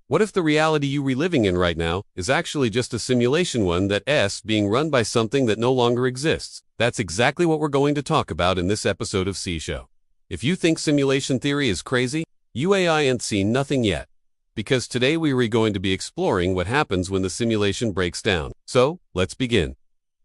What if the reality you're reliving in right now is actually just a simulation, one that's being run by something that no longer exists? That's exactly what we're going to talk about in this episode of C Show. If you think simulation theory is crazy, you ain't seen nothing yet. Because today we're going to be exploring what happens when the simulation breaks down. So, let's begin.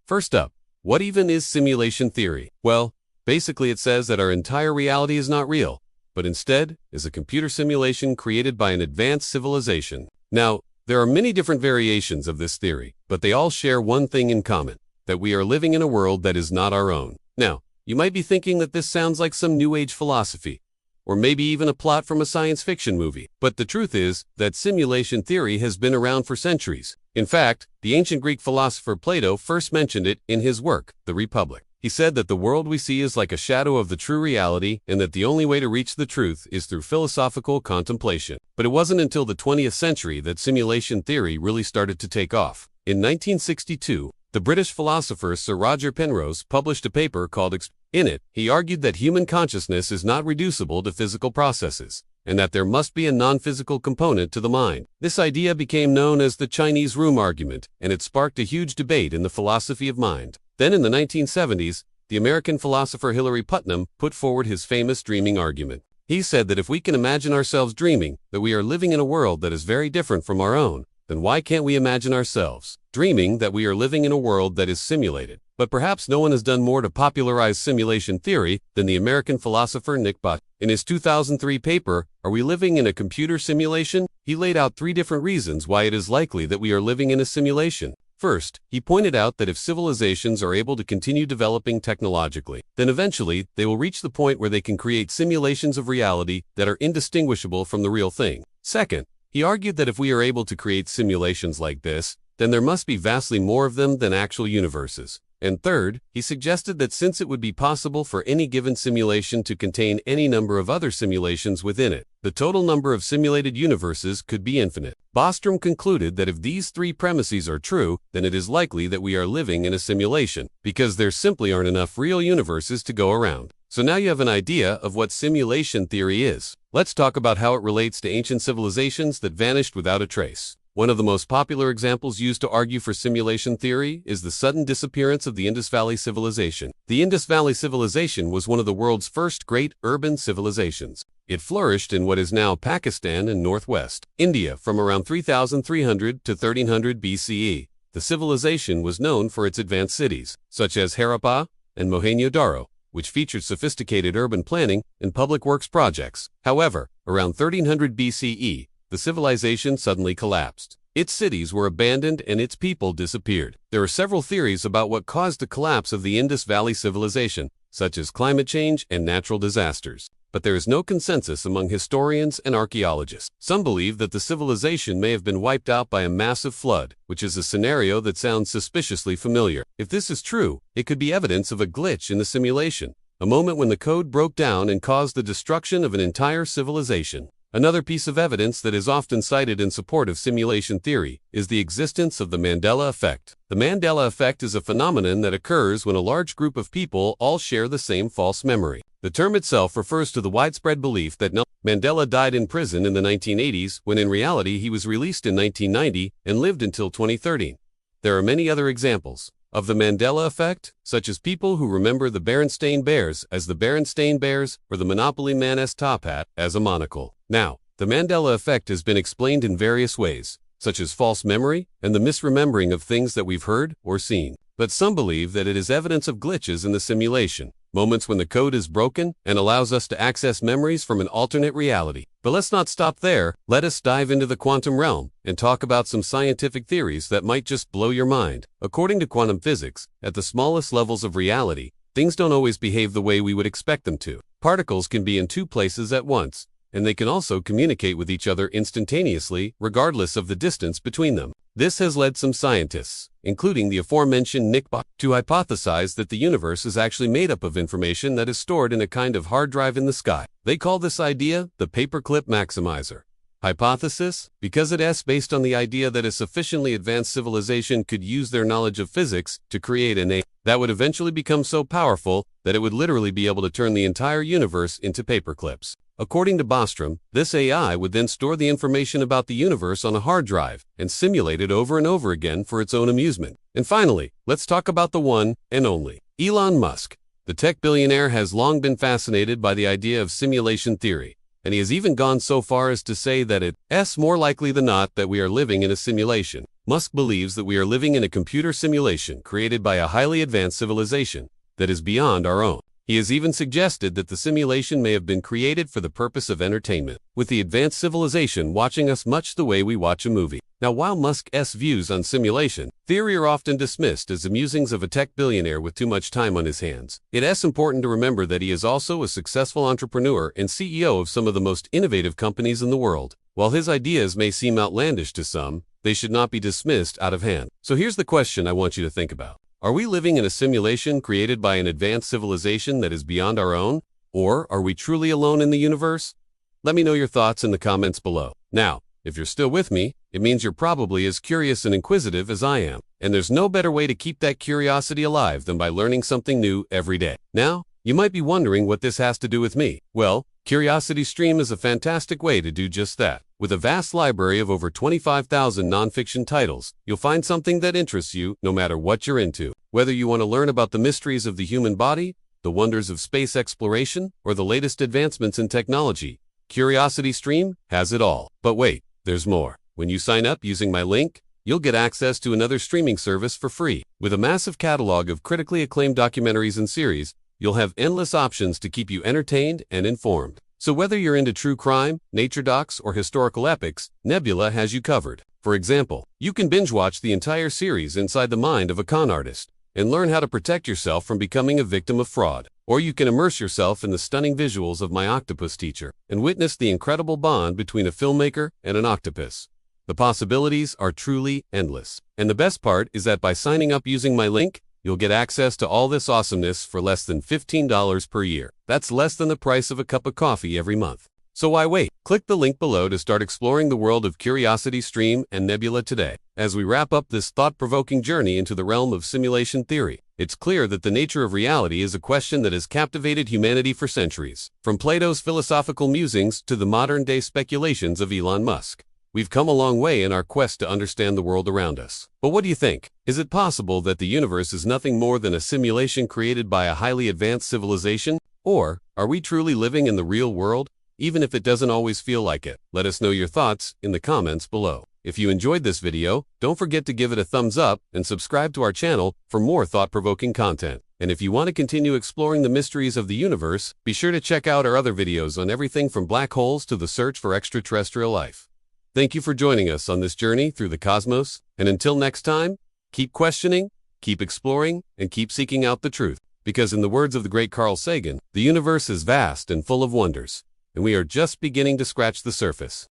First up, what even is simulation theory? Well, basically it says that our entire reality is not real, but instead is a computer simulation created by an advanced civilization. Now, there are many different variations of this theory, but they all share one thing in common, that we are living in a world that is not our own. Now, you might be thinking that this sounds like some new age philosophy, or maybe even a plot from a science fiction movie. But the truth is that simulation theory has been around for centuries. In fact, the ancient Greek philosopher Plato first mentioned it in his work, The Republic. He said that the world we see is like a shadow of the true reality, and that the only way to reach the truth is through philosophical contemplation. But it wasn't until the 20th century that simulation theory really started to take off. In 1962, the British philosopher Sir Roger Penrose published a paper called In it, he argued that human consciousness is not reducible to physical processes, and that there must be a non-physical component to the mind. This idea became known as the Chinese room argument, and it sparked a huge debate in the philosophy of mind. Then in the 1970s, the American philosopher Hilary Putnam put forward his famous dreaming argument. He said that if we can imagine ourselves dreaming, that we are living in a world that is very different from our own, then why can't we imagine ourselves dreaming that we are living in a world that is simulated? But perhaps no one has done more to popularize simulation theory than the American philosopher Nick Bott. In his 2003 paper, Are We Living in a Computer Simulation? He laid out 3 different reasons why it is likely that we are living in a simulation. First, he pointed out that if civilizations are able to continue developing technologically, then eventually they will reach the point where they can create simulations of reality that are indistinguishable from the real thing. Second, he argued that if we are able to create simulations like this, then there must be vastly more of them than actual universes. And third, he suggested that since it would be possible for any given simulation to contain any number of other simulations within it, the total number of simulated universes could be infinite. Bostrom concluded that if these 3 premises are true, then it is likely that we are living in a simulation, because there simply aren't enough real universes to go around. So now you have an idea of what simulation theory is. Let's talk about how it relates to ancient civilizations that vanished without a trace. One of the most popular examples used to argue for simulation theory is the sudden disappearance of the Indus Valley Civilization. The Indus Valley Civilization was one of the world's first great urban civilizations. It flourished in what is now Pakistan and northwest India from around 3300 to 1300 BCE. The civilization was known for its advanced cities, such as Harappa and Mohenjo-daro, which featured sophisticated urban planning and public works projects. However, around 1300 BCE, the civilization suddenly collapsed. Its cities were abandoned and its people disappeared. There are several theories about what caused the collapse of the Indus Valley Civilization, such as climate change and natural disasters. But there is no consensus among historians and archaeologists. Some believe that the civilization may have been wiped out by a massive flood, which is a scenario that sounds suspiciously familiar. If this is true, it could be evidence of a glitch in the simulation, a moment when the code broke down and caused the destruction of an entire civilization. Another piece of evidence that is often cited in support of simulation theory is the existence of the Mandela Effect. The Mandela Effect is a phenomenon that occurs when a large group of people all share the same false memory. The term itself refers to the widespread belief that Mandela died in prison in the 1980s, when in reality he was released in 1990 and lived until 2013. There are many other examples of the Mandela Effect, such as people who remember the Berenstain Bears as the Berenstain Bears or the Monopoly Man's top hat as a monocle. Now, the Mandela Effect has been explained in various ways, such as false memory and the misremembering of things that we've heard or seen. But some believe that it is evidence of glitches in the simulation, moments when the code is broken and allows us to access memories from an alternate reality. But let's not stop there. Let us dive into the quantum realm and talk about some scientific theories that might just blow your mind. According to quantum physics, at the smallest levels of reality, things don't always behave the way we would expect them to. Particles can be in 2 places at once, and they can also communicate with each other instantaneously, regardless of the distance between them. This has led some scientists, including the aforementioned Nick Bott, to hypothesize that the universe is actually made up of information that is stored in a kind of hard drive in the sky. They call this idea the paperclip maximizer. Hypothesis? Because it is based on the idea that a sufficiently advanced civilization could use their knowledge of physics to create an AI that would eventually become so powerful that it would literally be able to turn the entire universe into paperclips. According to Bostrom, this AI would then store the information about the universe on a hard drive and simulate it over and over again for its own amusement. And finally, let's talk about the one and only Elon Musk. The tech billionaire has long been fascinated by the idea of simulation theory, and he has even gone so far as to say that it's more likely than not that we are living in a simulation. Musk believes that we are living in a computer simulation created by a highly advanced civilization that is beyond our own. He has even suggested that the simulation may have been created for the purpose of entertainment, with the advanced civilization watching us much the way we watch a movie. Now, while Musk's views on simulation theory are often dismissed as the musings of a tech billionaire with too much time on his hands, it is important to remember that he is also a successful entrepreneur and CEO of some of the most innovative companies in the world. While his ideas may seem outlandish to some, they should not be dismissed out of hand. So here's the question I want you to think about. Are we living in a simulation created by an advanced civilization that is beyond our own? Or are we truly alone in the universe? Let me know your thoughts in the comments below. Now, if you're still with me, it means you're probably as curious and inquisitive as I am. And there's no better way to keep that curiosity alive than by learning something new every day. Now, you might be wondering what this has to do with me. Well, CuriosityStream is a fantastic way to do just that. With a vast library of over 25,000 nonfiction titles, you'll find something that interests you no matter what you're into. Whether you want to learn about the mysteries of the human body, the wonders of space exploration, or the latest advancements in technology, CuriosityStream has it all. But wait, there's more. When you sign up using my link, you'll get access to another streaming service for free. With a massive catalog of critically acclaimed documentaries and series, you'll have endless options to keep you entertained and informed. So whether you're into true crime, nature docs, or historical epics, Nebula has you covered. For example, you can binge-watch the entire series Inside the Mind of a Con Artist and learn how to protect yourself from becoming a victim of fraud. Or you can immerse yourself in the stunning visuals of My Octopus Teacher and witness the incredible bond between a filmmaker and an octopus. The possibilities are truly endless. And the best part is that by signing up using my link, you'll get access to all this awesomeness for less than $15 per year. That's less than the price of a cup of coffee every month. So why wait? Click the link below to start exploring the world of CuriosityStream and Nebula today. As we wrap up this thought-provoking journey into the realm of simulation theory, it's clear that the nature of reality is a question that has captivated humanity for centuries. From Plato's philosophical musings to the modern-day speculations of Elon Musk, we've come a long way in our quest to understand the world around us. But what do you think? Is it possible that the universe is nothing more than a simulation created by a highly advanced civilization? Or are we truly living in the real world, even if it doesn't always feel like it? Let us know your thoughts in the comments below. If you enjoyed this video, don't forget to give it a thumbs up and subscribe to our channel for more thought-provoking content. And if you want to continue exploring the mysteries of the universe, be sure to check out our other videos on everything from black holes to the search for extraterrestrial life. Thank you for joining us on this journey through the cosmos, and until next time, keep questioning, keep exploring, and keep seeking out the truth. Because in the words of the great Carl Sagan, the universe is vast and full of wonders, and we are just beginning to scratch the surface.